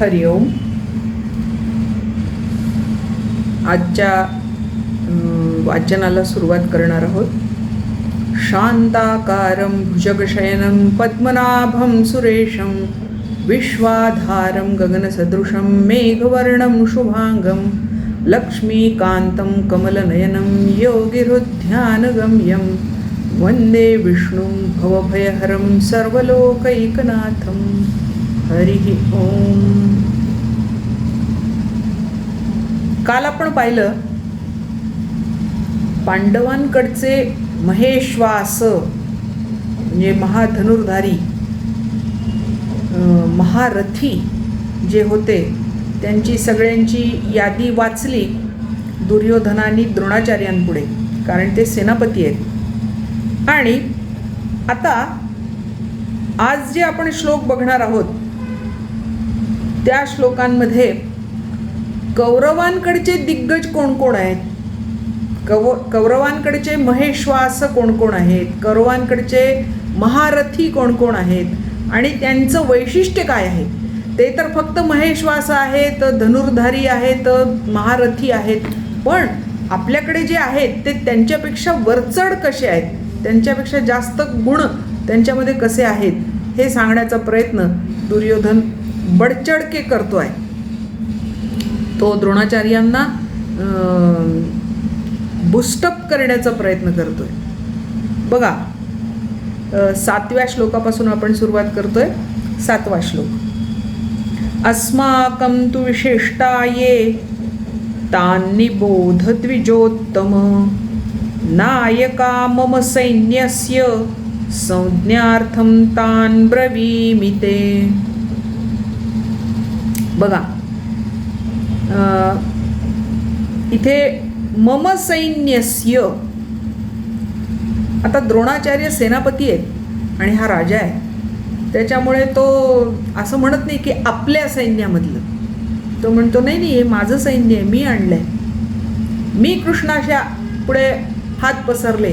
हरि ओम. आजच्या वाचनाला सुरुवात करणार आहोत. शांताकारं भुजगशयनं पद्मनाभं सुरेशं विश्वाधारं गगनसदृशं मेघवर्णं शुभांगं लक्ष्मीकान्तं कमलनयनं योगिहृध्यानगम्यं वन्दे विष्णुं भवभयहरं सर्वलोकैकनाथं. हरि ओम. काल आपण पाहिलं पांडवांकडचे महेश्वास म्हणजे महाधनुर्धारी महारथी जे होते त्यांची सगळ्यांची यादी वाचली दुर्योधनाने द्रोणाचार्यांपुढे, कारण ते सेनापती आहेत. आणि आता आज जे आपण श्लोक बघणार आहोत त्या श्लोकांमध्ये कौरवांकडचे दिग्गज कोण कोण आहेत, कौरवांकडचे महेश्वास कोण कोण आहेत, कौरवांकडचे महारथी कोण कोण आहेत आणि त्यांचं वैशिष्ट्य काय आहे. ते तर फक्त महेश्वास आहेत, धनुर्धारी आहेत, महारथी आहेत, पण आपल्याकडे जे आहेत ते त्यांच्यापेक्षा वरचढ कसे आहेत, त्यांच्यापेक्षा जास्त गुण त्यांच्यामध्ये कसे आहेत हे सांगण्याचा प्रयत्न दुर्योधन बडचडके करतो आहे. तो द्रोणाचार्यांना बुस्टअप करण्याचा प्रयत्न करतोय. बघा, 7व्या श्लोकापासून आपण सुरुवात करतोय. 7वा श्लोक. अस्माकं तु विशिष्टाये तान्निबोध द्विजोत्तम नायका मम सैन्यस्य संज्ञार्थं तान् ब्रवीमि ते. बघा, इथे मम सैन्यस्य, आता द्रोणाचार्य सेनापती आहेत आणि हा राजा आहे, त्याच्यामुळे तो असं म्हणत नाही की आपल्या सैन्यामधलं. तो म्हणतो नाही नाही, हे माझं सैन्य आहे, मी आणलं आहे, मी कृष्णाच्या पुढे हात पसरले,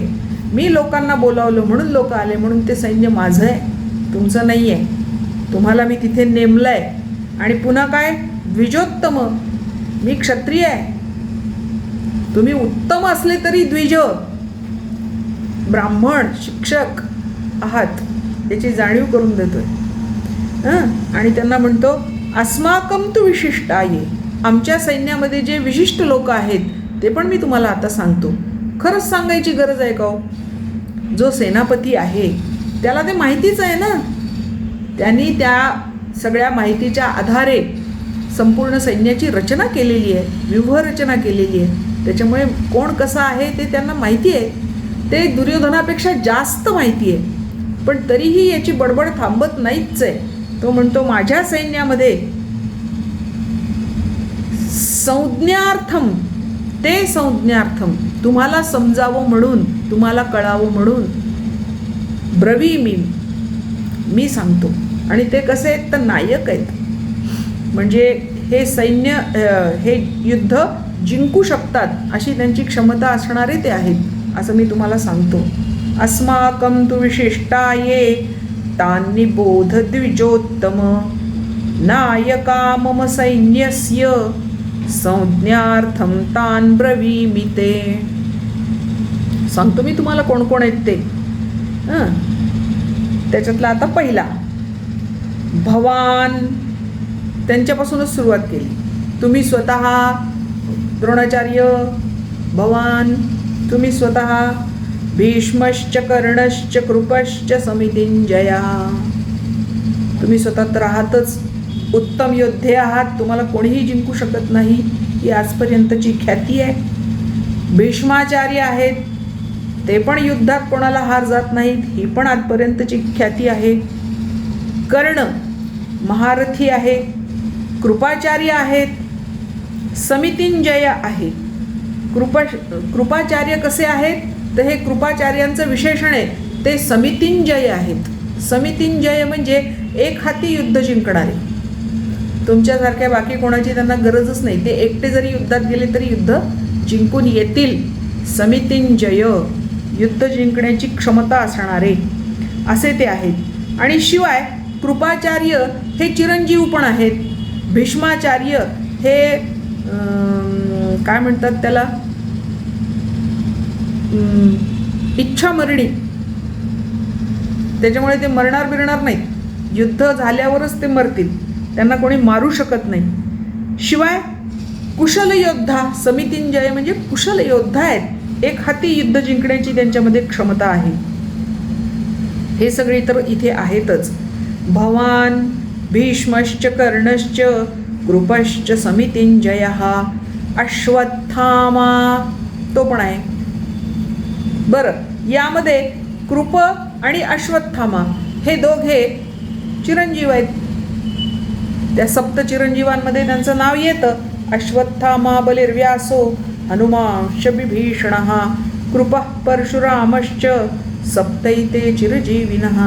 मी लोकांना बोलावलं म्हणून लोक आले, म्हणून ते सैन्य माझं आहे, तुमचं नाही आहे. तुम्हाला मी तिथे नेमलं आहे. आणि पुन्हा काय, द्विजोत्तम, मी क्षत्रिय आहे, तुम्ही उत्तम असले तरी द्विज ब्राह्मण शिक्षक आहात याची जाणीव करून देतोय. आणि त्यांना म्हणतो अस्माकं तु विशिष्टाये, आमच्या सैन्यामध्ये जे विशिष्ट लोक आहेत ते पण मी तुम्हाला आता सांगतो. खरंच सांगायची गरज आहे का हो? जो सेनापती आहे त्याला ते माहितीच आहे ना, त्यांनी त्या सगळ्या माहितीच्या आधारे संपूर्ण सैन्याची रचना केलेली आहे, व्यूहरचना केलेली आहे. त्याच्यामुळे कोण कसं आहे ते त्यांना माहिती आहे. ते दुर्योधनापेक्षा जास्त माहिती आहे, पण तरीही याची बडबड थांबत नाहीच आहे. तो म्हणतो माझ्या सैन्यामध्ये संज्ञार्थम, ते संज्ञार्थम, तुम्हाला समजावं म्हणून, तुम्हाला कळावं म्हणून, ब्रवीमि, मी सांगतो. आणि ते कसे आहेत तर नायक आहेत, म्हणजे हे सैन्य हे युद्ध जिंकू शकतात अशी त्यांची क्षमता असणारे ते आहेत असं मी तुम्हाला सांगतो. अस्माकं तु विशिष्टाये तान्निबोध द्विजोत्तम नायका मम सैन्यस्य संज्ञार्थं तान् ब्रवीमि ते. सांगतो मी तुम्हाला कोण कोण आहेत ते. त्याच्यातला आता पहिला भवान, त्यांच्यापासूनच सुरुवात केली. तुम्ही स्वतः द्रोणाचार्य, भवान, तुम्ही स्वतः, भीष्मश्च कर्णश्च कृपश्च समितिंजया, तुम्ही स्वतः तर आहातच उत्तम योद्धे आहात, तुम्हाला कोणीही जिंकू शकत नाही ही आजपर्यंतची ख्याती आहे. भीष्माचार्य आहेत, ते पण युद्धात कोणाला हार जात नाहीत, ही पण आजपर्यंतची ख्याती आहे. कर्ण महारथी आहे, कृपाचार्य आहेत, समितिंजय आहे. कृपाचार्य कसे आहेत तर हे कृपाचार्यांचं विशेषण आहे, ते समितिंजय आहेत. समितिंजय म्हणजे एक हाती युद्ध जिंकणारे, तुमच्यासारख्या बाकी कोणाची त्यांना गरजच नाही, ते एकटे जरी युद्धात गेले तरी युद्ध जिंकून येतील. समितिंजय, युद्ध जिंकण्याची क्षमता असणारे असे ते आहेत. आणि शिवाय कृपाचार्य हे चिरंजीव पण आहेत. भीष्माचार्य हे काय म्हणतात त्याला, इच्छामरणी, त्याच्यामुळे ते मरणार नाहीत, युद्ध झाल्यावरच ते मरतील, त्यांना कोणी मारू शकत नाही. शिवाय कुशल योद्धा, समितिंजय म्हणजे कुशल योद्धा आहेत, एक हाती युद्ध जिंकण्याची त्यांच्यामध्ये क्षमता आहे. हे सगळे तर इथे आहेतच. भवान भीष्मश्च कर्णश्च कृपश्च समितिंजयः अश्वत्थामा, तो पण आहे. बरं, यामध्ये कृप आणि अश्वत्थामा हे दोघे चिरंजीव आहेत. त्या सप्त चिरंजीवांमध्ये त्यांचं नाव येतं. अश्वत्थामा बलिर्व्यासो हनुमांश्च विभीषणः कृपः परशुरामश्च सप्तैते चिरजीविनः.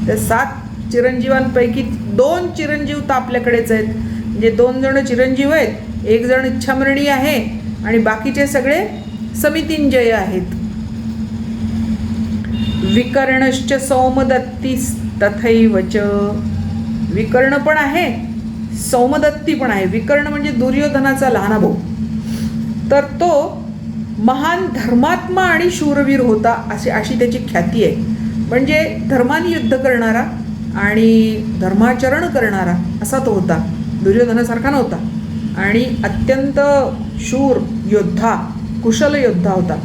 त्या 7 चिरंजीवांपैकी 2 चिरंजीव तर आपल्याकडेच आहेत. म्हणजे 2 जण चिरंजीव आहेत, 1 जण इच्छामरणी आहे आणि बाकीचे सगळे समितिंजय आहेत. विकर्णश्च सौमदत्तीस् तथैव च. विकर्ण पण आहे, सौमदत्ती पण आहे. विकर्ण म्हणजे दुर्योधनाचा लहाना भाऊ. तर तो महान धर्मात्मा आणि शूरवीर होता, अशी त्याची ख्याती आहे. म्हणजे धर्माने युद्ध करणारा आणि धर्माचरण करणारा असा तो होता, दुर्योधनासारखा नव्हता. आणि अत्यंत शूर योद्धा, कुशल योद्धा होता.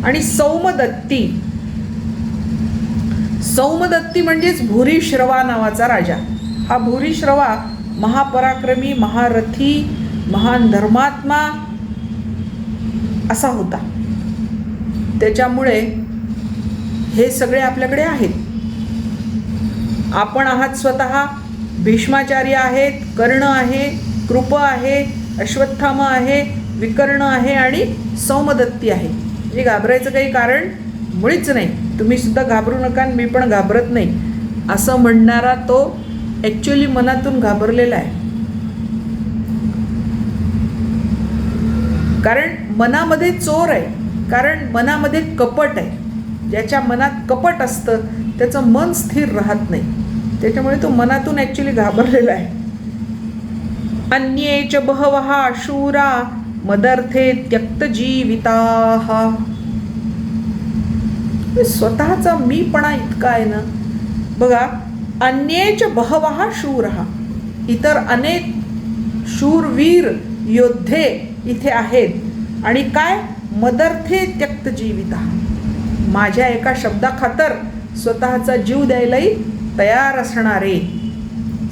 आणि सौमदत्ती, सौमदत्ती म्हणजेच भूरिश्रवा नावाचा राजा. हा भूरिश्रवा महापराक्रमी, महारथी, महान धर्मात्मा असा होता. त्याच्यामुळे हे सगळे आपल्याकडे आहेत. आपण आहात स्वतः, भीष्माचार्य आहेत, कर्ण आहे, कृप आहे, अश्वत्थामा आहे, विकर्ण आहे आणि सौमदत्ती आहे. म्हणजे घाबरायचं काही कारण मुळीच नाही. तुम्ही सुद्धा घाबरू नका, मी पण घाबरत नाही असं म्हणणारा तो ॲक्च्युली मनातून घाबरलेला आहे. कारण मनामध्ये चोर आहे, कारण मनामध्ये कपट आहे. ज्याच्या मनात कपट असतं त्याचं मन स्थिर राहत नाही, त्याच्यामुळे तो मनातून ॲक्च्युली घाबरलेला आहे. अन्ये च बहवः शूरा मदर्थे त्यक्त जीविताः. स्वतःचा मीपणा इतका आहे ना. बघा, अन्येच बहवः शूरः, इतर अनेक शूरवीर योद्धे इथे आहेत. आणि काय, मदर्थे त्यक्त जीविता, माझ्या एका शब्दाखातर स्वतःचा जीव द्यायलाही तयार असणारे,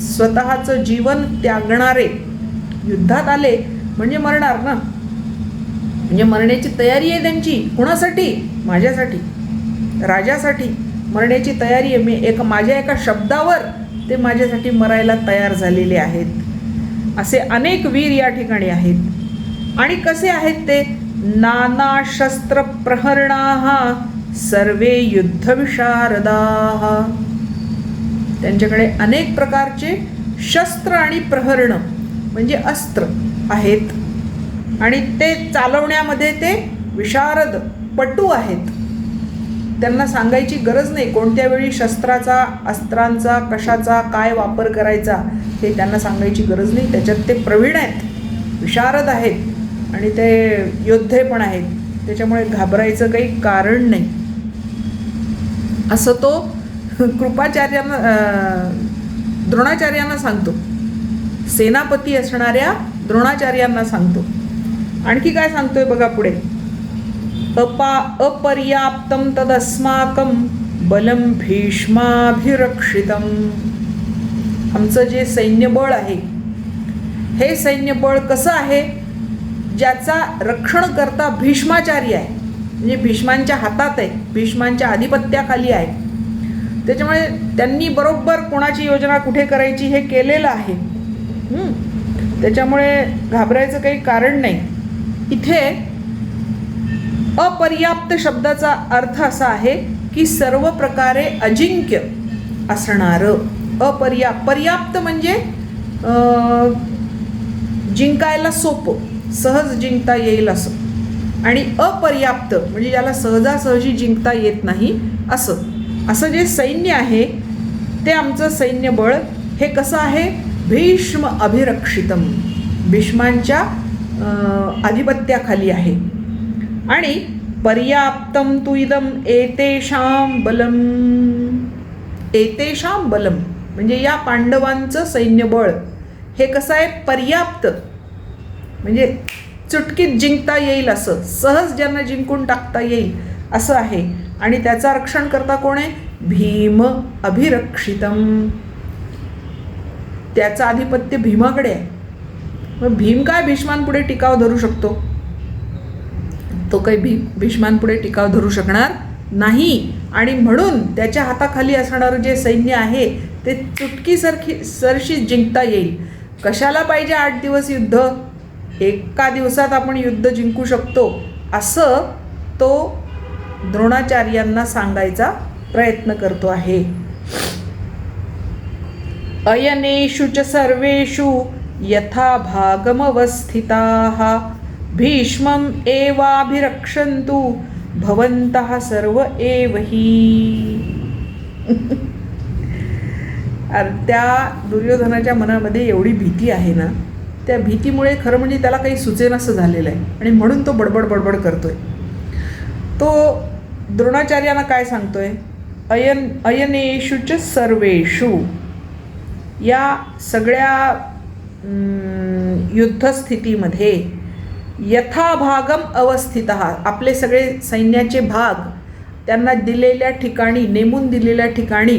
स्वतःचं जीवन त्यागणारे. युद्धात आले म्हणजे मरणार ना, म्हणजे मरण्याची तयारी आहे त्यांची. कुणासाठी? माझ्यासाठी, राजासाठी मरण्याची तयारी आहे. माझ्या एका शब्दावर ते माझ्यासाठी मरायला तयार झालेले आहेत. असे अनेक वीर या ठिकाणी आहेत. आणि कसे आहेत ते? नाना शस्त्र प्रहरणाः सर्वे युद्ध विशारदाः. त्यांच्याकडे अनेक प्रकारचे शस्त्र आणि प्रहरण म्हणजे अस्त्र आहेत. आणि ते चालवण्यामध्ये ते विशारद, पटू आहेत. त्यांना सांगायची गरज नाही कोणत्या वेळी शस्त्राचा, अस्त्रांचा, कशाचा काय वापर करायचा, हे त्यांना सांगायची गरज नाही. त्याच्यात ते प्रवीण आहेत, विशारद आहेत आणि ते योद्धे पण आहेत. त्याच्यामुळे घाबरायचं काही कारण नाही. असं तो कृपाचार्यांना, द्रोणाचार्यांना सांगतो, सेनापती असणाऱ्या द्रोणाचार्यांना सांगतो. आणखी काय सांगतोय बघा पुढे. अपर्याप्तं तदस्माकं बलं भीष्माभिरक्षितं. आमचं जे सैन्यबळ आहे, हे सैन्यबळ कसं आहे? ज्याचा रक्षणकर्ता भीष्माचार्य आहे, म्हणजे भीष्मांच्या हातात आहे, भीष्मांच्या आधिपत्याखाली आहे. त्याच्यामुळे त्यांनी बरोबर कोणाची योजना कुठे करायची हे केलेलं आहे. त्याच्यामुळे घाबरायचं काही कारण नाही. इथे अपर्याप्त शब्दाचा अर्थ असा आहे की सर्व प्रकारे अजिंक्य असणारं. पर्याप्त म्हणजे जिंकायला सोपं, सहज जिंकता येईल असं. आणि अपर्याप्त म्हणजे ज्याला सहजासहजी जिंकता येत नाही असं. असं जे सैन्य आहे ते आमचं सैन्यबळ हे कसं आहे? भीष्म अभिरक्षितम, भीष्मांच्या आधिपत्याखाली आहे. आणि पर्याप्तम तु इदम एतेषां बलम, एतेषां बलम म्हणजे या पांडवांचं सैन्यबळ हे कसं आहे, पर्याप्त म्हणजे चुटकीत जिंकता येईल असं, सहज ज्यांना जिंकून टाकता येईल असं आहे. आणि त्याचा रक्षण करता कोण आहे, भीम अभिरक्षितम, त्याचं आधिपत्य भीमाकडे आहे. मग भीम काय भीष्मांपुढे टिकाव धरू शकतो, तो काही भीष्मांपुढे टिकाव धरू शकणार नाही. आणि म्हणून त्याच्या हाताखाली असणारं जे सैन्य आहे ते सरशी जिंकता येईल. कशाला पाहिजे 8 दिवस युद्ध, एका दिवसात आपण युद्ध जिंकू शकतो असं तो द्रोणाचार्यांना सांगायचा प्रयत्न करतो आहे. अयनेषु च सर्वेषु यथा भागमवस्थिताः भीष्मम् एवाभिरक्षन्तु भवन्तः सर्व एव हि. त्या दुर्योधनाच्या मनामध्ये एवढी भीती आहे ना, त्या भीतीमुळे खरं म्हणजे त्याला काही सुचेनासं झालेलं आहे आणि म्हणून तो बडबड करतोय. तो द्रोणाचार्यांना काय सांगतोय, अयनेषु च सर्वेषु, या सगळ्या युद्धस्थितीमध्ये यथाभागम अवस्थित, आपले सगळे सैन्याचे भाग त्यांना दिलेल्या ठिकाणी, नेमून दिलेल्या ठिकाणी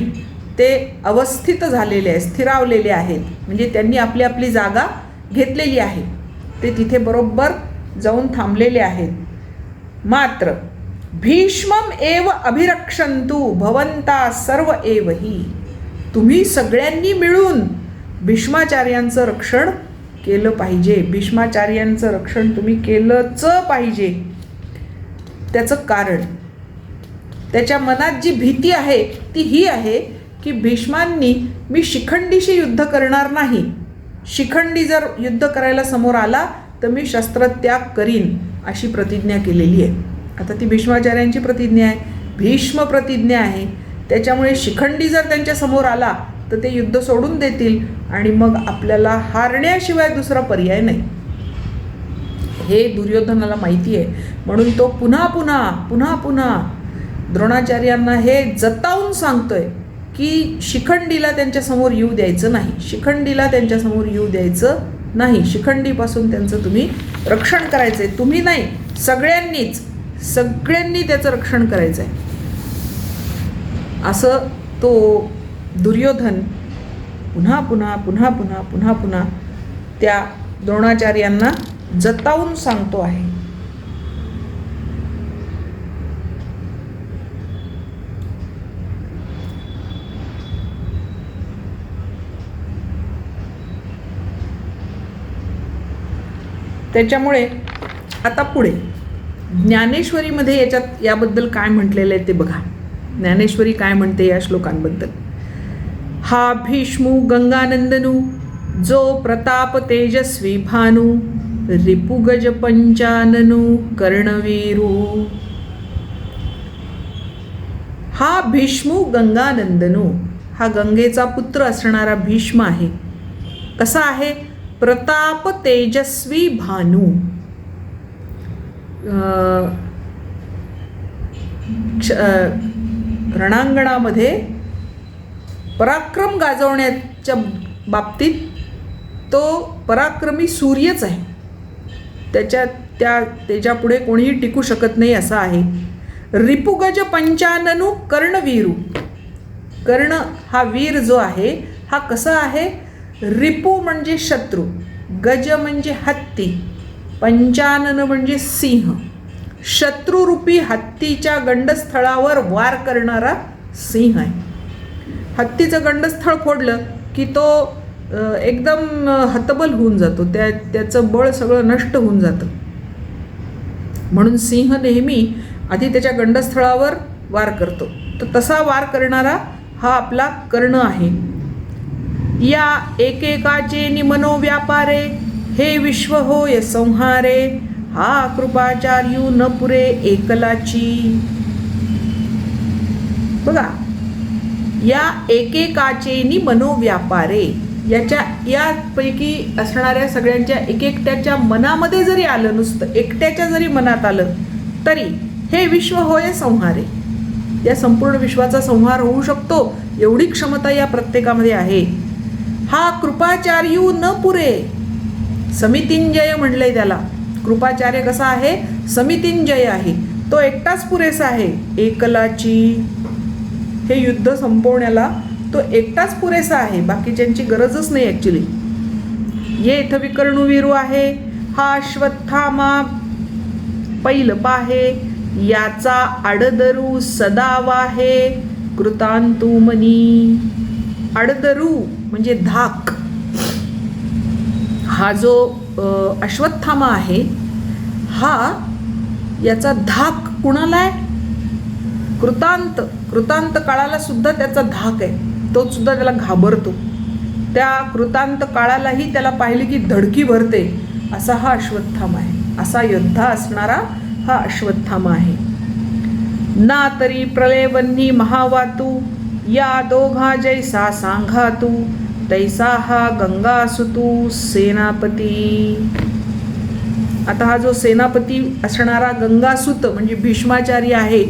ते अवस्थित झालेले आहेत, स्थिरावलेले आहेत. म्हणजे त्यांनी आपली आपली जागा घेतलेली आहे, ते तिथे बरोबर जाऊन थांबलेले आहेत. मात्र भीष्मम एव अभिरक्षन्तु भवन्ता सर्व एव हि, तुम्ही सगळ्यांनी मिळून भीष्माचार्यांचं रक्षण केलं पाहिजे, भीष्माचार्यांचं रक्षण तुम्ही केलंच पाहिजे. त्याचं कारण, त्याच्या मनात जी भीती आहे ती ही आहे की भीष्मांनी मी शिखंडीशी युद्ध करणार नाही, शिखंडी जर युद्ध करायला समोर आला तर मी शस्त्रत्याग करीन अशी प्रतिज्ञा केलेली आहे. आता ती भीष्माचार्यांची प्रतिज्ञा आहे, भीष्म प्रतिज्ञा आहे. त्याच्यामुळे शिखंडी जर त्यांच्या समोर आला तर ते युद्ध सोडून देतील आणि मग आपल्याला हारण्याशिवाय दुसरा पर्याय नाही, हे दुर्योधनाला माहिती आहे. म्हणून तो पुन्हा द्रोणाचार्यांना हे जतावून सांगतोय की शिखंडीला त्यांच्यासमोर येऊ द्यायचं नाही, शिखंडीला त्यांच्यासमोर येऊ द्यायचं नाही, शिखंडीपासून त्यांचं तुम्ही रक्षण करायचं आहे. तुम्ही नाही, सगळ्यांनी त्याचं रक्षण करायचं आहे असं तो दुर्योधन पुन्हा त्या द्रोणाचार्यांना जतावून सांगतो आहे. त्याच्यामुळे आता पुढे ज्ञानेश्वरीमध्ये याबद्दल काय म्हटलेलं आहे ते बघा. ज्ञानेश्वरी काय म्हणते या श्लोकांबद्दल. हा भीष्मू गंगानंदनू जो प्रताप तेजस्वी भानू रिपुगज पंचाननू कर्णवीरू. हा भीष्मू गंगानंदनू, हा गंगेचा पुत्र असणारा भीष्म आहे. कसा आहे, प्रताप तेजस्वी भानू. रणांगणामध्ये पराक्रम गाजवण्याच्या बाबतीत तो पराक्रमी सूर्यच आहे. त्याच्यापुढे कोणीही टिकू शकत नाही असा आहे. रिपुगज पंचाननू कर्णवीरू. कर्ण हा वीर जो आहे हा कसा आहे, रिपू म्हणजे शत्रू, गज म्हणजे हत्ती, पंचानन म्हणजे सिंह. शत्रुरूपी हत्तीच्या गंडस्थळावर वार करणारा सिंह आहे. हत्तीचं गंडस्थळ फोडलं की तो एकदम हतबल होऊन जातो, त्याचं बळ सगळं नष्ट होऊन जातं. म्हणून सिंह नेहमी आधी त्याच्या गंडस्थळावर वार करतो. तर तसा वार करणारा हा आपला कर्ण आहे. या एकेकाचे निमनो व्यापारे हे विश्व होय संहारे. हा कृपाचार्यू न पुरे एकलाची. बघा, या एकेकाचे नि मनोव्यापारे, यापैकी असणाऱ्या सगळ्यांच्या एकट्याच्या मनामध्ये जरी आलं, नुसतं एकट्याच्या जरी मनात आलं तरी हे विश्व होय संहारे, या संपूर्ण विश्वाचा संहार होऊ शकतो एवढी क्षमता या प्रत्येकामध्ये आहे. हा कृपाचार्यू न पुरे, समितिंजय म्हणलंय त्याला. कृपाचार्य कसा आहे? समितिंजय आहे, तो एकटाच पुरेसा आहे. एकलाची, हे युद्ध संपवण्याला तो एकटाच पुरेसा आहे, बाकीच्यांची गरजच नाही ॲक्च्युली. येथ विकर्णुवीरू आहे, हा अश्वत्थामा पैल पाहे, याचा आडदरू सदाव आहे. कृतांतू मनी, आडदरू म्हणजे धाक. हा जो अश्वत्थामा आहे, हा याचा धाक कुणाला आहे? कृतांत काळाला सुद्धा त्याचा धाक आहे, तो सुद्धा त्याला घाबरतो. त्या कृतांत काळालाही त्याला पाहिले की धडकी भरते, असा हा अश्वत्थामा आहे. असा योद्धा असणारा हा अश्वत्थामा आहे. ना तरी प्रलयवन्नी महावातू, या दोघा जैसा सांघा तू, तैसा हा गंगासुतू सेनापती. आता हा जो सेनापती असणारा गंगासुत म्हणजे भीष्माचार्य आहे,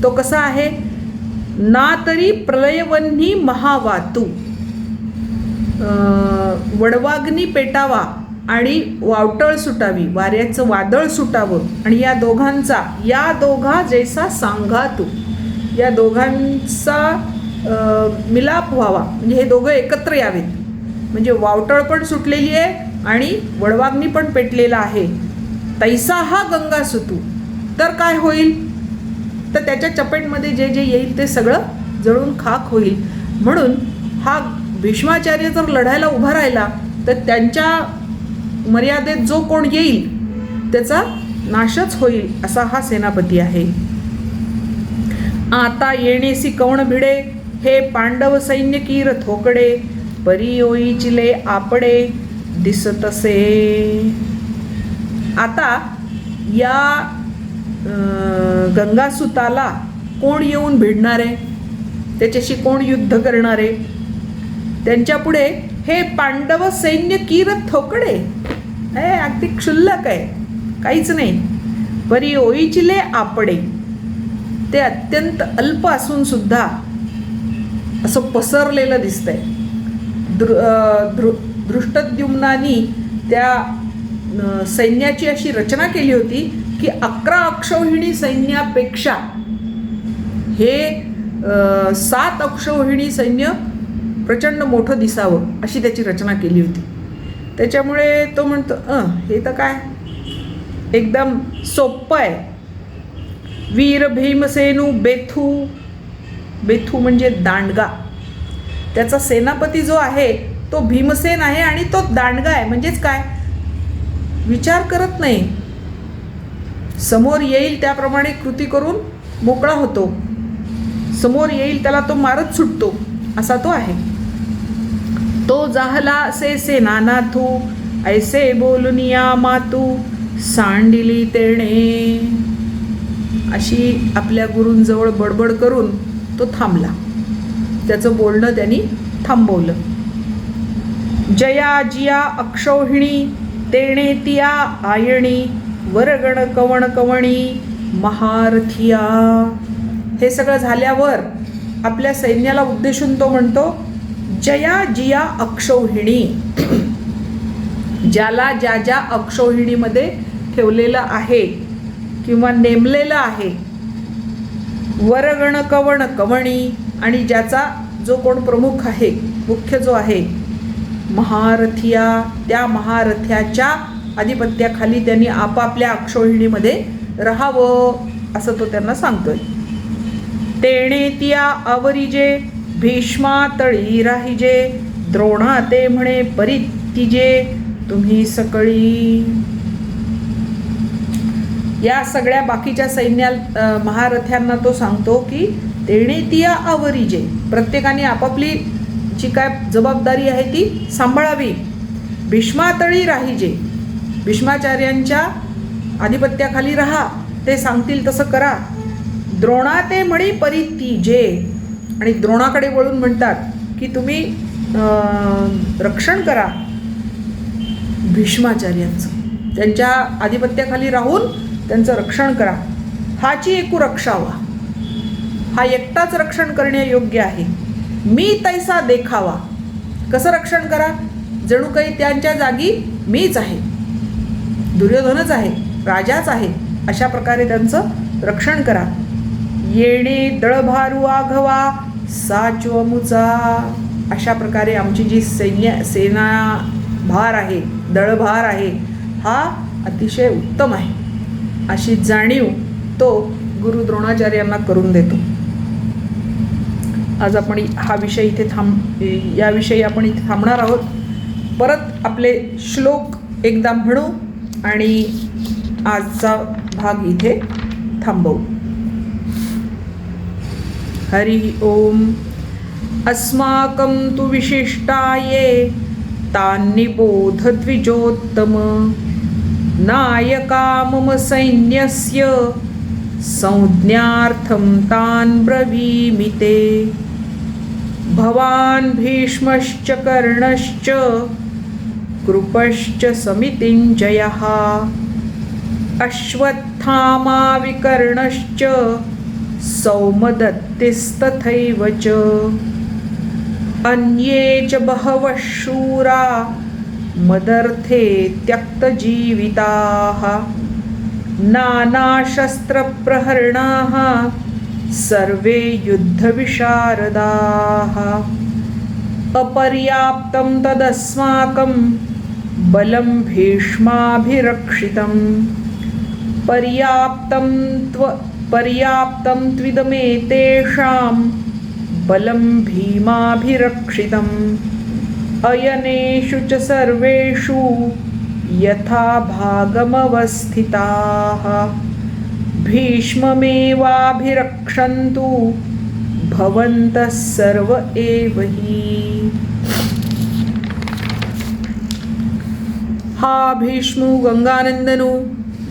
तो कसा आहे? ना तरी प्रलयवन्नी महावातू, वडवाग्नी पेटावा आणि वावटळ सुटावी, वाऱ्याचं वादळ सुटावं, आणि या दोघा जैसा सांघातू, या दोघांचा मिलाप व्हावा, म्हणजे हे दोघं एकत्र यावेत. म्हणजे वावटळ पण सुटलेली आहे आणि वडवाग्नी पण पेटलेला आहे. तैसा हा गंगासुतू, तर काय होईल? तर त्याच्या चपेटमध्ये जे जे येईल ते सगळं जळून खाक होईल. म्हणून हा भीष्माचार्य जर लढायला उभा राहिला तर त्यांच्या मर्यादेत जो कोण येईल त्याचा नाशच होईल, असा हा सेनापती आहे. आता येणेसी कवण भिडे, हे पांडव सैन्य कीर थोकडे, परी ओईचिले आपडे दिसतसे. आता या गंगासुताला कोण येऊन भिडणार आहे? त्याच्याशी कोण युद्ध करणार आहे? त्यांच्यापुढे हे पांडव सैन्य कीर थोकडे, हे अगदी क्षुल्लक आहे, काहीच नाही. परी ओईचिले आपडे, ते अत्यंत अल्प असून सुद्धा असं पसरलेलं दिसतंय. धृष्टद्युम्नानी त्या सैन्याची अशी रचना केली होती की 11 अक्षौहिणी सैन्यापेक्षा हे 7 अक्षौहिणी सैन्य प्रचंड मोठं दिसावं, अशी त्याची रचना केली होती. त्याच्यामुळे तो म्हणतो हे तर काय एकदम सोप्पं आहे. वीर भीमसेनू बेथू, बेथू म्हणजे दांडगा. त्याचा सेनापती जो आहे तो भीमसेन आहे आणि तो दांडगा आहे. म्हणजेच काय, विचार करत नाही, समोर येईल त्याप्रमाणे कृती करून मोकळा होतो, समोर येईल त्याला तो मारत सुटतो, असा तो आहे. तो जाहला से सेनानाथू, ऐसे बोलुनिया मातू, सांडिली तेणे. अशी आपल्या गुरूंजवळ बडबड करून तो थांबला, त्याचं बोलणं त्यांनी थांबवलं. जया जिया अक्षौहिणी, तेणे तिया आयणी, वरगण कवण कवणी महारथिया. हे सगळं झाल्यावर आपल्या सैन्याला उद्देशून तो म्हणतो, जया जिया अक्षौहिणी, ज्याला ज्या ज्या अक्षौहिणीमध्ये ठेवलेलं आहे किंवा नेमलेलं आहे, वरगण कवण कवणी, आणि ज्याचा जो कोण प्रमुख आहे, मुख्य जो आहे, महारथिया, त्या महारथ्याच्या आधिपत्याखाली त्यांनी आपापल्या अक्षौहिणीमध्ये राहावं, असं तो त्यांना सांगतोय. तेणे तिया आवरिजे, भीष्मा तळी राहिजे, द्रोणा ते म्हणे परितिजे तुम्ही सकळी. या सगळ्या बाकीच्या महारथ्यांना तो सांगतो की तेणे तिया आवरिजे, प्रत्येकाने आपापली जी काय जबाबदारी आहे ती सांभाळावी. भीष्मातळी राहिजे, भीष्माचार्यांच्या आधिपत्याखाली राहा, ते सांगतील तसं करा. द्रोणा ते म्हणी परितिजे, आणि द्रोणाकडे वळून म्हणतात की तुम्ही रक्षण करा भीष्माचार्यांचं, त्यांच्या आधिपत्याखाली राहून त्यांचं रक्षण करा. हाची एकू रक्षावा, हा एकटाच रक्षण करण्यायोग्य आहे. मी तैसा देखावा, कसं रक्षण करा, जणू काही त्यांच्या जागी मीच आहे, दुर्योधनच आहे, राजाच आहे, अशा प्रकारे त्यांचं रक्षण करा. येणे दळभारू आघवा साचवमुचा, अशा प्रकारे आमची जी सेना भार आहे, दळभार आहे, हा अतिशय उत्तम आहे, अशी जाणीव तो गुरु द्रोणाचार्यांना करून देतो. आज आपण हा विषय इथे याविषयी आपण इथे थांबणार आहोत. परत आपले श्लोक एकदा म्हणू आणि आजचा भाग इथे थांबवू. हरि ओम. अस्माकं तु विशिष्टाये तान्निबोध द्विजोत्तम, नायका मम सैन्यस्य संज्ञार्थं तान् ब्रवीमि ते. भवान् भीष्मश्च कर्णश्च कृपश्च समितिञ्जयः, अश्वत्थामा विकर्णश्च सौमदत्तिस्तथैव च. अन्ये च बहवः शूरा मदर्थे त्यक्तजीविताः, नानाशस्त्रप्रहरणाः सर्वे युद्धविशारदाः. अपर्याप्तं तदस्माकं बलं भीष्माभिरक्षितं, पर्याप्तं त्विदमेतेषां बलं भीमाभिरक्षितम्. अयनेषु च सर्वेषु यथा भागमवस्थिताः, भीष्ममेवाभिरक्षन्तु भवन्तः सर्व एव हि. हा भीष्मु गंगानंदनु,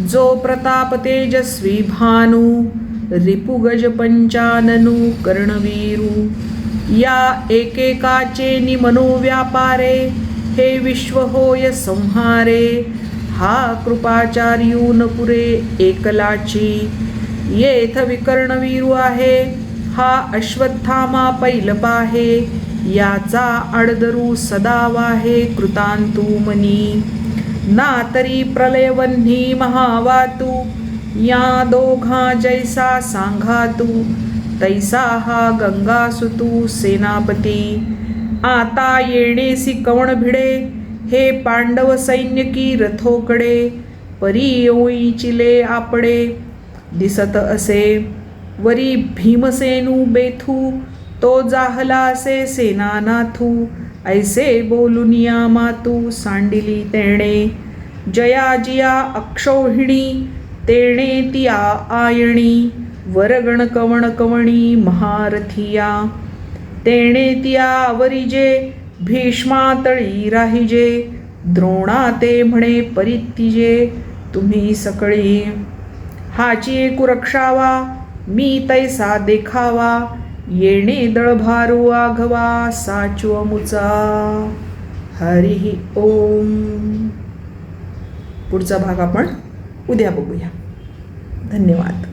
जो प्रताप तेजस्वी भानु, रिपुगज पंचाननु कर्णवीरू. या एकेकाचे मनोव्यापारे, हे विश्व होय संहारे. हा कृपाचार्यून पुरे एकलाची, येथ विकर्णवीरू आहे. हा अश्वत्थामा पैलपाहे, याचा आडदरू सदा वाहे कृतांतू मनी. ना तरी प्रलयवन्ही महावातू, या दोघा जैसा सांघातू. तैसा हा गंगासुतू सेनापती. आता येणेसी कवण भिडे, हे पांडव सैन्यकी रथोकडे. परी ओळीचिले आपडे, दिसत असे वरी भीमसेनू बेथू. तो जाहला असे सेनानाथू, ऐसे बोलुनिया मातू सांडिली तेणे. जयाजिया अक्षौहिणी, तेणे तिया आयणी. वरगण कवण कवणी महारथिया, तेणे तिया आवरिजे. भीष्मा तळी राहिजे, द्रोणा ते म्हणे परित्तिजे. तुम्ही सकळी हाची एकू रक्षावा, मी तैसा देखावा. येणे दळभारू आघवा साचवमुचा. हरि ओम. पुढचा भाग आपण उद्या बघूया. धन्यवाद.